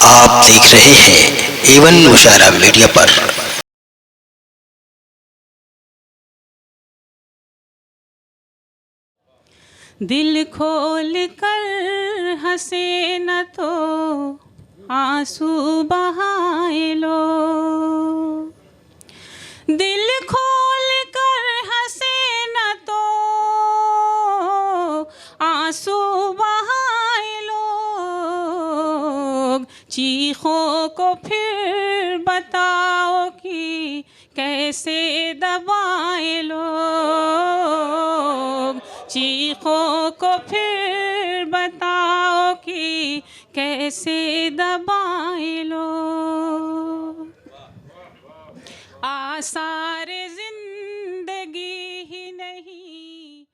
आप देख रहे हैं एवन मुशायरा मीडिया पर। दिल खोल कर हंसे न तो आंसू बहाए लो। दिल खोल कर हंसे न तो आंसू बहाए लो। चीखों को फिर बताओ कि कैसे दबाए लोग। चीखों को फिर बताओ कि कैसे दबाए लोग। आसार जिंदगी ही नहीं।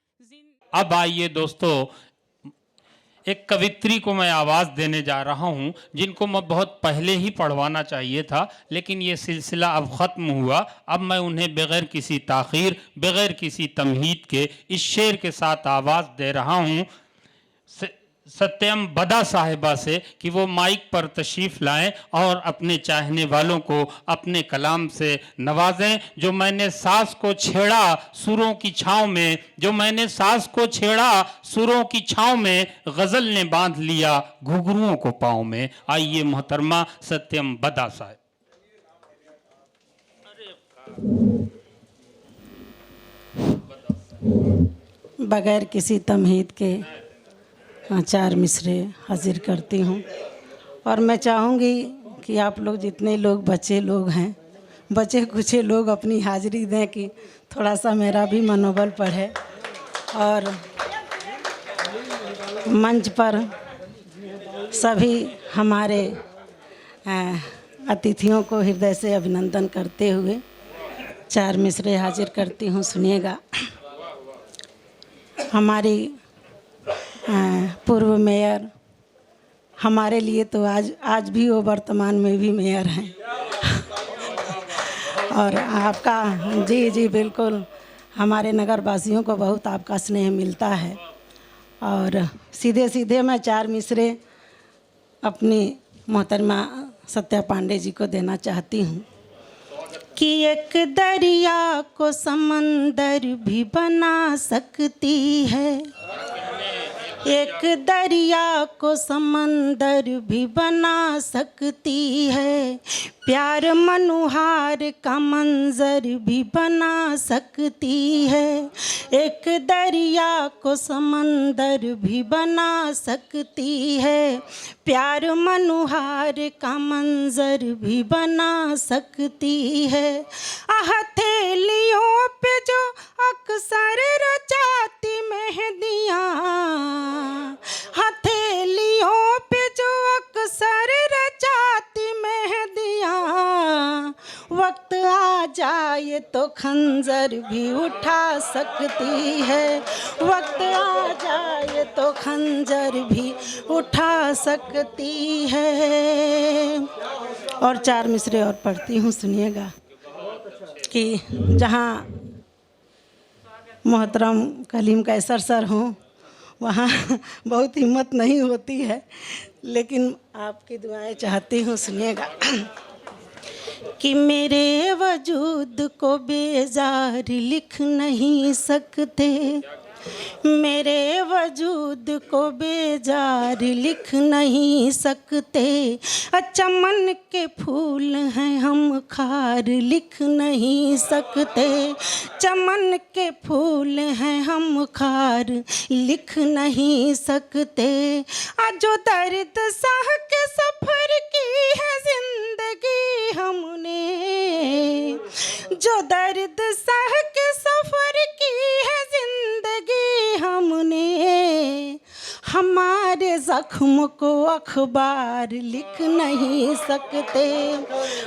अब आइए दोस्तों, एक कवित्री को मैं आवाज़ देने जा रहा हूं, जिनको मैं बहुत पहले ही पढ़वाना चाहिए था, लेकिन ये सिलसिला अब ख़त्म हुआ। अब मैं उन्हें बग़ैर किसी ताख़ीर, बग़ैर किसी तमहीद के इस शेर के साथ आवाज़ दे रहा हूं सत्यम बदा साहिबा से कि वो माइक पर तशरीफ़ लाएं और अपने चाहने वालों को अपने कलाम से नवाजें। जो मैंने सांस को छेड़ा सुरों की छाँव में, जो मैंने सांस को छेड़ा सुरों की छाँव में, गज़ल ने बांध लिया घुघरुओं को पाँव में। आइए मोहतरमा सत्यम बदा साहिब। बगैर किसी तमहीद के चार मिसरे हाजिर करती हूँ। और मैं चाहूँगी कि आप लोग जितने लोग बच्चे लोग हैं, बचे कुचे लोग अपनी हाजिरी दें कि थोड़ा सा मेरा भी मनोबल बढ़े। और मंच पर सभी हमारे अतिथियों को हृदय से अभिनंदन करते हुए चार मिसरे हाजिर करती हूँ। सुनिएगा। हमारी पूर्व मेयर, हमारे लिए तो आज भी वो वर्तमान में भी मेयर हैं। और आपका जी बिल्कुल, हमारे नगर वासियों को बहुत आपका स्नेह मिलता है। और सीधे मैं चार मिसरे अपनी मोहतरमा सत्या पांडे जी को देना चाहती हूँ कि एक दरिया को समंदर भी बना सकती है। एक दरिया को समंदर भी बना सकती है। प्यार मनुहार का मंजर भी बना सकती है। एक दरिया को समंदर भी बना सकती है। प्यार मनुहार का मंजर भी बना सकती है। हथेलियों पे जो अक्सर रचाती मेहंदियाँ, हथेलियों पे जो अक्सर रचाती मेहंदियाँ, वक्त आ जाए तो खंजर भी उठा सकती है। वक्त आ जाए तो खंजर भी उठा सकती है। और चार मिसरे और पढ़ती हूँ, सुनिएगा कि जहाँ मोहतरम कलीम कैसर सर हों वहाँ बहुत हिम्मत नहीं होती है, लेकिन आपकी दुआएं चाहती हूँ। सुनिएगा कि मेरे वजूद को बेजार लिख नहीं सकते, मेरे वजूद को बेजार लिख नहीं सकते। चमन के फूल हैं हम खार लिख नहीं सकते। चमन के फूल हैं हम खार लिख नहीं सकते। जो दर्द सह के सफ़र की है जिंदगी हमने, जो दर्द सह के सफ़र की है जिंदगी हमने, हमारे ज़ख्म को अखबार लिख नहीं सकते।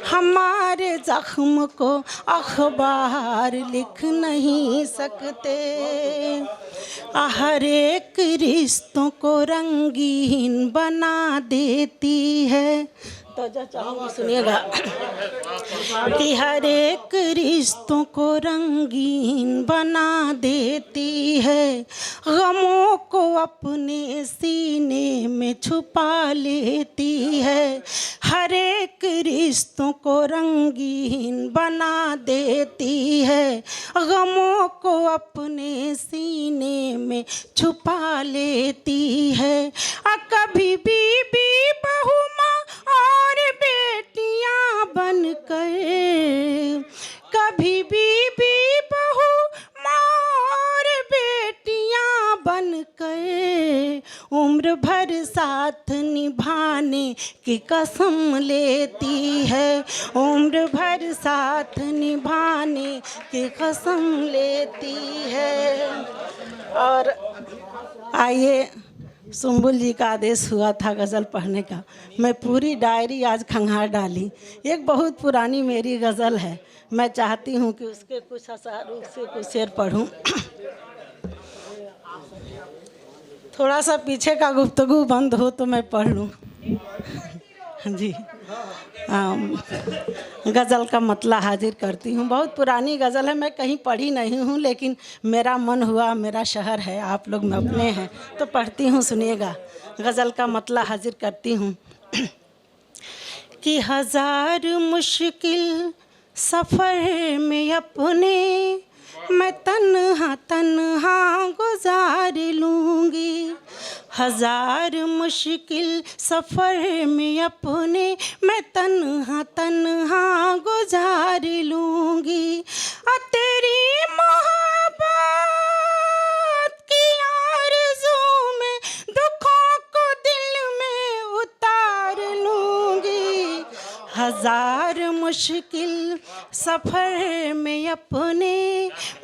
हमारे ज़ख्म को अखबार लिख नहीं सकते। हर एक रिश्तों को रंगीन बना देती है। तो जो चाहूँगी सुनिएगा कि हर एक रिश्तों को रंगीन बना देती है। गमों को अपने सीने में छुपा लेती है। रिश्तों को रंगीन बना देती है, गमों को अपने सीने में छुपा लेती है। कभी बीबी बहू माँ और बेटियां बनकर, कभी बीबी बहू माँ और बेटियां बनकर उम्र भर साथ निभाने की कसम लेती है, उम्र भर साथ निभाने की कसम लेती है। और आइए, सुम्बुल जी का आदेश हुआ था गज़ल पढ़ने का, मैं पूरी डायरी आज खंगाल डाली। एक बहुत पुरानी मेरी गज़ल है, मैं चाहती हूँ कि उसके कुछ अशार से कुछ शेर पढ़ूँ। थोड़ा सा पीछे का गुफ्तगू बंद हो तो मैं पढ़ लूँ। जी, गज़ल का मतला हाजिर करती हूँ। बहुत पुरानी गज़ल है, मैं कहीं पढ़ी नहीं हूँ, लेकिन मेरा मन हुआ, मेरा शहर है, आप लोग में अपने हैं तो पढ़ती हूँ, सुनिएगा। गज़ल का मतला हाजिर करती हूँ कि हजार मुश्किल सफ़र में अपने मैं तन्हा तन्हा गुजार लूँगी, हजार मुश्किल सफ़र में अपने मैं तन्हा तन्हा गुजार लूँगी। तेरी मोहब्बत की आरज़ू में दुखों को दिल में उतार लूँगी, हजार मुश्किल सफ़र में अपने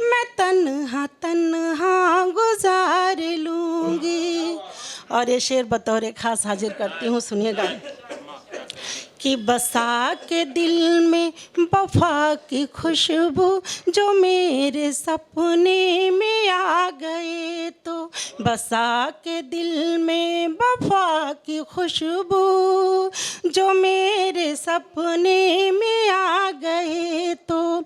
मैं तन्हा तन्हा गुजार लूँगी। और ये शेर बतौर ख़ास हाजिर करती हूँ, सुनिएगा कि बसा के दिल में वफ़ा की खुशबू जो मेरे सपने में आ गए, तो बसा के दिल में वफ़ा की खुशबू जो मेरे सपने में आ गए, तो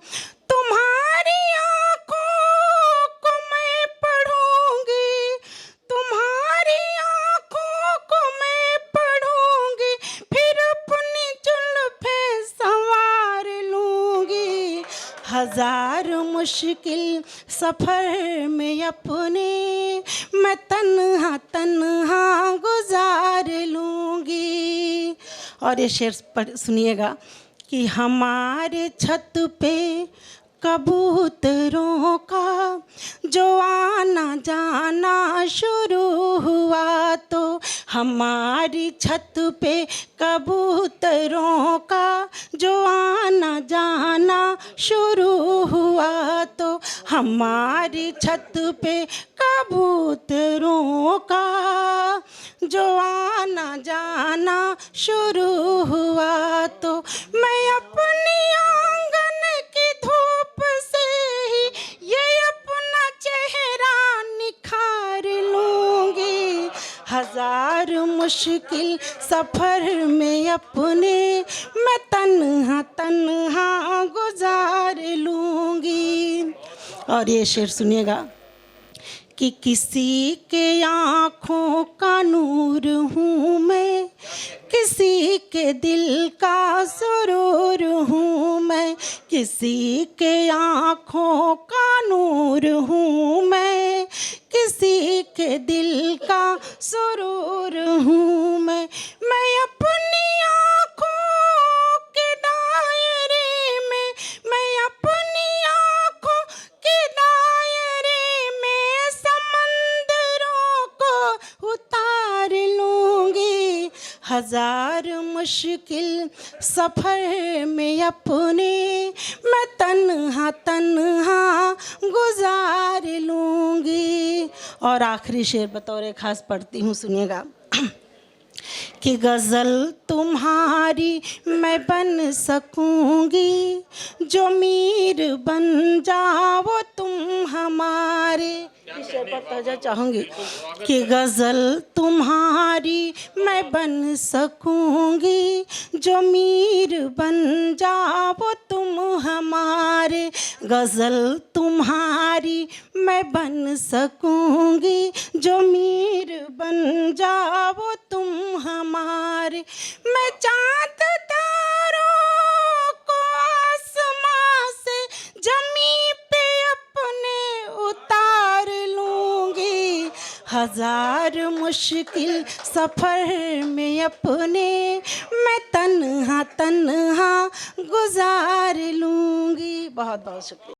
तुम्हारी आँखों को मैं पढ़ूंगी, तुम्हारी आँखों को मैं पढ़ूंगी, फिर अपनी जुल्फ़ें संवार लूँगी, हजार मुश्किल सफ़र में अपने मैं तन्हा तन्हा गुजार लूँगी। और ये शेर सुनिएगा कि हमारे छत पे कबूतरों का जो आना जाना शुरू हुआ, तो हमारी छत पे कबूतरों का जो आना जाना शुरू हुआ, तो हमारी छत पे कबूतरों का जो आना जाना शुरू हुआ, तो मैं अपनी आंगन की धूप से ही ये अपना चेहरा निखार लूँगी, हजार मुश्किल सफ़र में अपने मैं तन्हा तन्हा गुजार लूँगी। और ये शेर सुनिएगा कि किसी के आँखों का नूर हूँ मैं, किसी के दिल का सुरूर हूँ मैं, किसी के आँखों का नूर हूँ मैं, किसी के दिल का सुरूर हूँ मैं अपनी आँखों के दायरे में, मैं अपनी आँखों के दायरे में समंदरों को उतार लूँगी, हजार मुश्किल सफ़र में अपने मैं तन्हा तन्हा गुजार लूँगी। और आखिरी शेर बतौर ख़ास पढ़ती हूँ, सुनिएगा कि गज़ल तुम्हारी मैं बन सकूँगी, जो मीर बन जाओ तुम हमारे। इसे बता चाहूँगी कि गज़ल तुम्हारी मैं बन सकूँगी, जो मीर बन जाओ तुम हमारे, गज़ल तुम्हारी मैं बन सकूँगी, जो मीर बन जाओ तुम हमारे। मैं चाँद तारों हजार मुश्किल सफ़र में अपने मैं तन्हा तन्हा गुजार लूँगी। बहुत बहुत शुक्रिया।